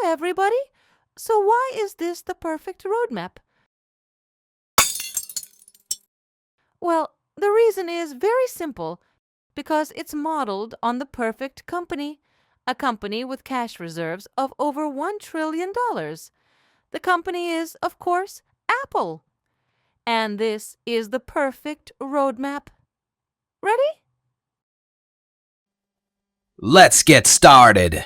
everybody. So why is this the perfect roadmap? Well, the reason is very simple, because it's modeled on the perfect company, a company with cash reserves of over $1 trillion. The company is, of course, Apple. And this is the perfect roadmap. Ready? Let's get started.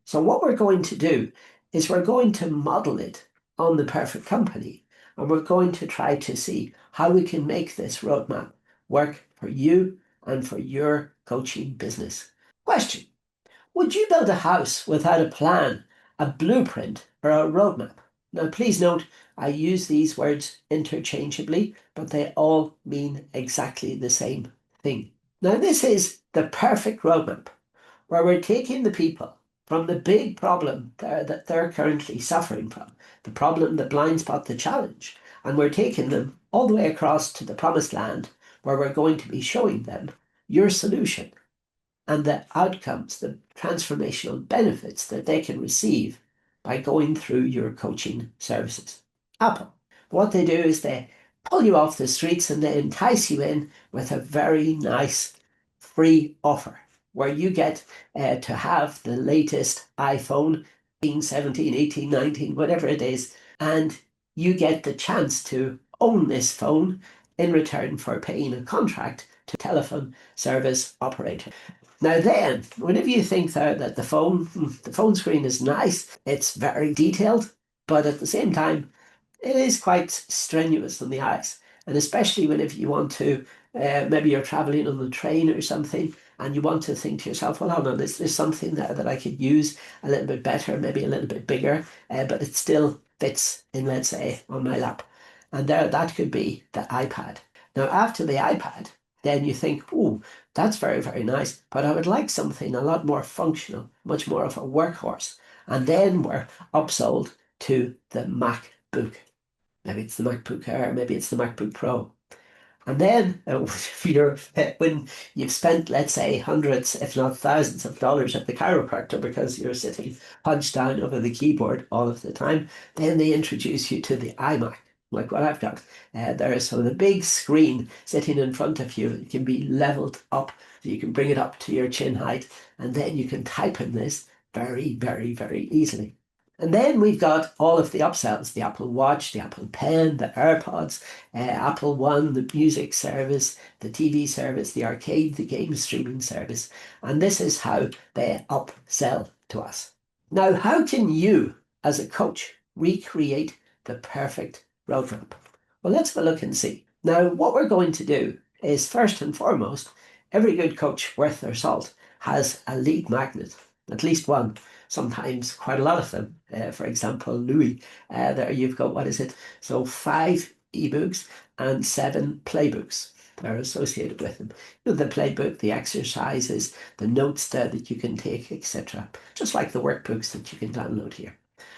So what we're going to do is we're going to model it on the perfect company, and we're going to try to see how we can make this roadmap work for you and for your coaching business. Question: would you build a house without a plan, a blueprint, or a roadmap? Now, please note, I use these words interchangeably, but they all mean exactly the same thing. Now, this is the perfect roadmap where we're taking the people from the big problem that they're currently suffering from, the problem, the blind spot, the challenge, and we're taking them all the way across to the promised land where we're going to be showing them your solution and the outcomes, the transformational benefits that they can receive by going through your coaching services. Apple, what they do is they pull you off the streets and they entice you in with a very nice free offer where you get to have the latest iPhone, 17, 18, 19, whatever it is, and you get the chance to own this phone in return for paying a contract to a telephone service operator. Now then, whenever you think that the phone screen is nice, it's very detailed, but at the same time, it is quite strenuous on the eyes. And especially whenever you want to, maybe you're traveling on the train or something, and you want to think to yourself, well, hold on, is there something there that I could use a little bit better, maybe a little bit bigger, but it still fits in, let's say, on my lap. And there, that could be the iPad. Now, after the iPad, then you think, oh, that's very, very nice, but I would like something a lot more functional, much more of a workhorse. And then we're upsold to the MacBook. Maybe it's the MacBook Air, maybe it's the MacBook Pro. And then when you've spent, let's say, hundreds, if not thousands of dollars at the chiropractor because you're sitting hunched down over the keyboard all of the time, then they introduce you to the iMac, like what I've got. There is so the big screen sitting in front of you. It can be leveled up, so you can bring it up to your chin height, and then you can type in this very, very, very easily. And then we've got all of the upsells, the Apple Watch, the Apple Pen, the AirPods, Apple One, the music service, the TV service, the arcade, the game streaming service. And this is how they upsell to us. Now, how can you, as a coach, recreate the perfect roadmap? Well, let's have a look and see. Now, what we're going to do is, first and foremost, every good coach worth their salt has a lead magnet, at least one. Sometimes quite a lot of them. For example, Louis, there you've got, what is it? So 5 ebooks and 7 playbooks are associated with them. You know, the playbook, the exercises, the notes that you can take, etc. Just like the workbooks that you can download here.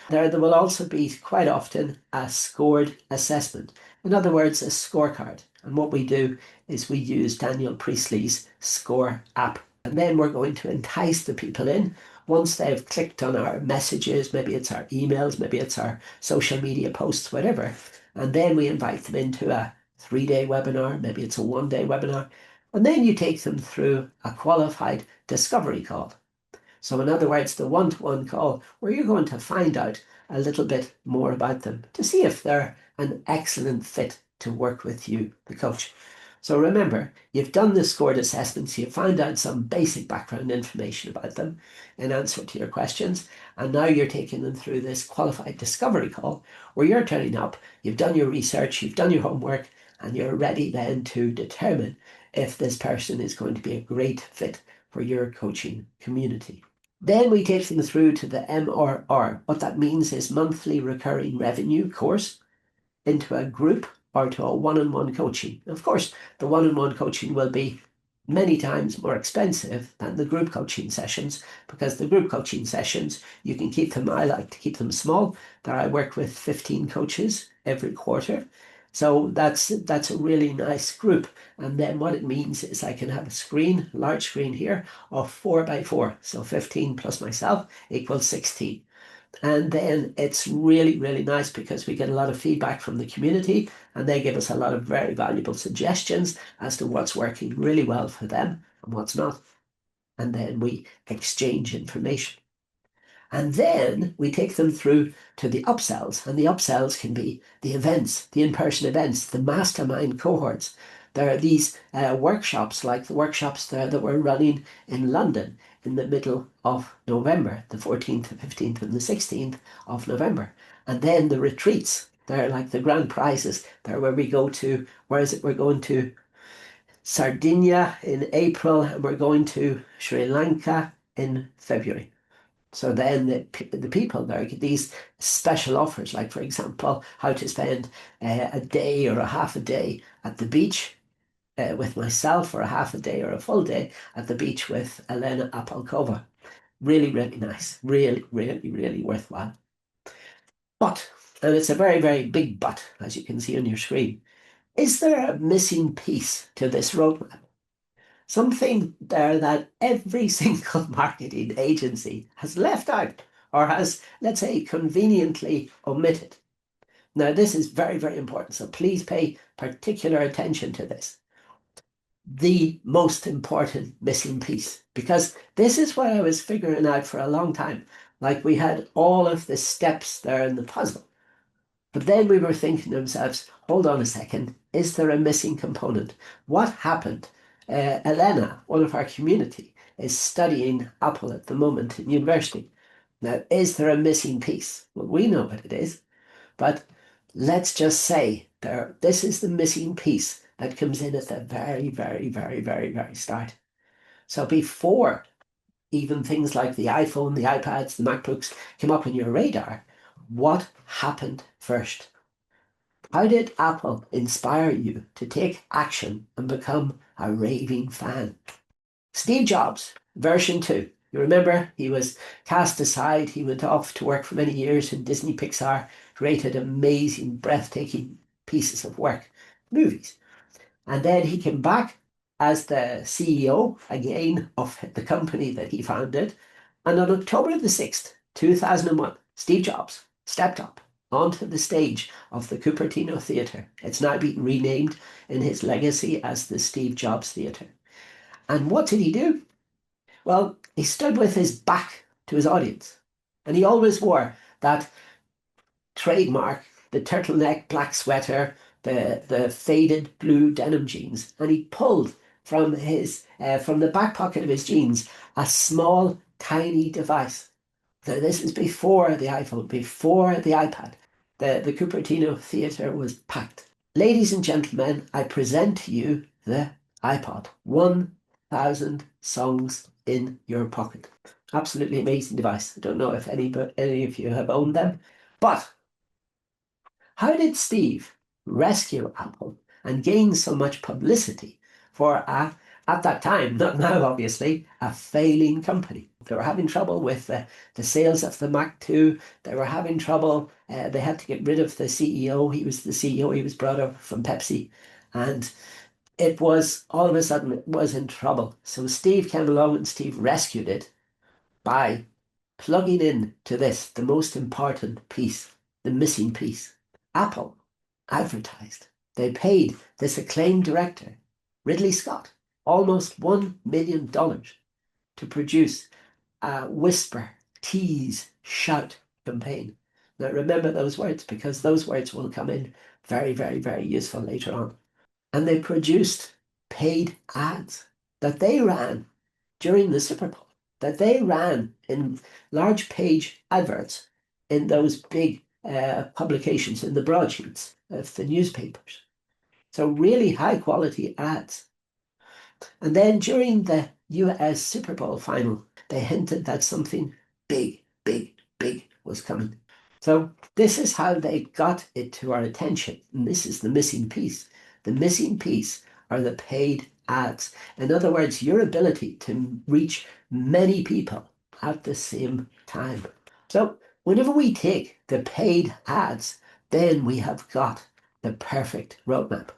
There will also be quite often a scored assessment. In other words, a scorecard. And what we do is we use Daniel Priestley's Score app. And then we're going to entice the people in once they've clicked on our messages, maybe it's our emails, maybe it's our social media posts, whatever. And then we invite them into a 3-day webinar, maybe it's a 1-day webinar. And then you take them through a qualified discovery call. So in other words, the one-to-one call where you're going to find out a little bit more about them to see if they're an excellent fit to work with you, the coach. So remember, you've done the scored assessments, you've found out some basic background information about them in answer to your questions, and now you're taking them through this qualified discovery call where you're turning up, you've done your research, you've done your homework, and you're ready then to determine if this person is going to be a great fit for your coaching community. Then we take them through to the MRR. What that means is monthly recurring revenue course into a group or to a one-on-one coaching. Of course, the one-on-one coaching will be many times more expensive than the group coaching sessions, because the group coaching sessions, you can keep them, I like to keep them small. There I work with 15 coaches every quarter, So that's a really nice group. And then what it means is I can have a screen, large screen here of 4 by 4. So 15 plus myself equals 16. And then it's really, really nice because we get a lot of feedback from the community and they give us a lot of very valuable suggestions as to what's working really well for them and what's not. And then we exchange information. And then we take them through to the upsells, and the upsells can be the events, the in-person events, the mastermind cohorts. There are these workshops, like the workshops that we're running in London in the middle of November, the 14th, the 15th, and the 16th of November. And then the retreats, they're like the grand prizes. They're where we go to, where is it? We're going to Sardinia in April, and we're going to Sri Lanka in February. So then the people there get these special offers, like, for example, how to spend a day or a half a day at the beach with myself, or a half a day or a full day at the beach with Elena Apalkova. Really, really nice. Really, really, really worthwhile. But, and it's a very, very big but, as you can see on your screen, is there a missing piece to this roadmap? Something there that every single marketing agency has left out or has, let's say, conveniently omitted. Now, this is very, very important, so please pay particular attention to this. The most important missing piece, because this is what I was figuring out for a long time. Like, we had all of the steps there in the puzzle. But then we were thinking to ourselves, hold on a second, is there a missing component? What happened? Elena, one of our community, is studying Apple at the moment in university. Now, is there a missing piece? Well, we know what it is, but let's just say this is the missing piece that comes in at the very, very, very, very, very start. So before even things like the iPhone, the iPads, the MacBooks came up on your radar, what happened first? How did Apple inspire you to take action and become a raving fan? Steve Jobs, version 2. You remember, he was cast aside. He went off to work for many years in Disney Pixar, created amazing, breathtaking pieces of work, movies. And then he came back as the CEO again of the company that he founded. And on October the 6th, 2001, Steve Jobs stepped up onto the stage of the Cupertino Theatre. It's now been renamed in his legacy as the Steve Jobs Theatre. And what did he do? Well, he stood with his back to his audience. And he always wore that trademark, the turtleneck black sweater, the faded blue denim jeans. And he pulled from the back pocket of his jeans a small, tiny device. So this is before the iPhone, before the iPad. The Cupertino Theatre was packed. Ladies and gentlemen, I present to you the iPod. 1,000 songs in your pocket. Absolutely amazing device. I don't know if any of you have owned them. But how did Steve rescue Apple and gain so much publicity for at that time, not now obviously, a failing company? They were having trouble with the sales of the Mac 2. They were having trouble. They had to get rid of the CEO. He was the CEO. He was brought up from Pepsi. And it was, all of a sudden, it was in trouble. So Steve came along and Steve rescued it by plugging in to this, the most important piece, the missing piece. Apple advertised. They paid this acclaimed director, Ridley Scott, almost $1 million to produce a whisper, tease, shout campaign. Now remember those words, because those words will come in very, very, very useful later on. And they produced paid ads that they ran during the Super Bowl, that they ran in large page adverts in those big publications, in the broadsheets of the newspapers. So really high quality ads. And then during the US Super Bowl final, they hinted that something big, big, big was coming. So this is how they got it to our attention. And this is the missing piece. The missing piece are the paid ads. In other words, your ability to reach many people at the same time. So whenever we take the paid ads, then we have got the perfect roadmap.